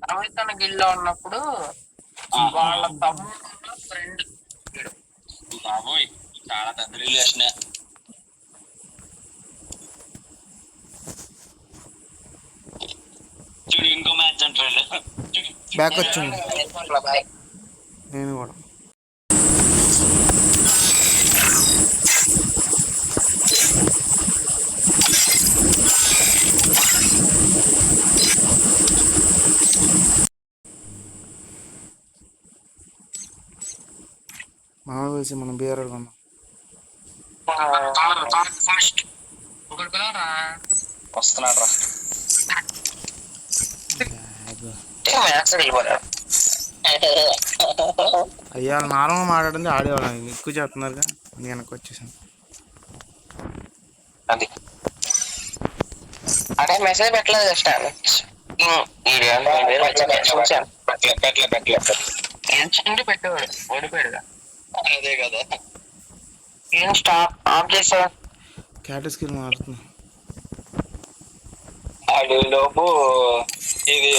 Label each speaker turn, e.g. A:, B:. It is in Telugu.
A: రవితన గిల్లో ఉన్నప్పుడు వాళ్ళ తమ్ముడు ఫ్రెండ్
B: బాబోయ్ చాలా పెద్ద రిలేషన్. చూడు ఇంకో మ్యాచ్ అంటారు.
C: బ్యాక్ వచ్చింది నేను కూడా. మామ వేసి మనం బీఆర్ కొన్నాం.
B: వస్తున్నాడు రా.
C: అయ్యా నార్మల్ మాట్లాడింది ఆడేవాళ్ళం, ఎక్కువ చేస్తున్నారుగా నేను వెనక్కి వచ్చేసాను.
A: అది అడే మెసేజ్ పెట్టలేదు పెట్టేవాడు ఓడిపోయాడుగా.
B: అదే కదా
A: ఏం స్టాప్ ఆఫ్ చేసా.
C: క్యాట్ స్కిల్ మారుతుంది
B: ఆడు లోపు ఇది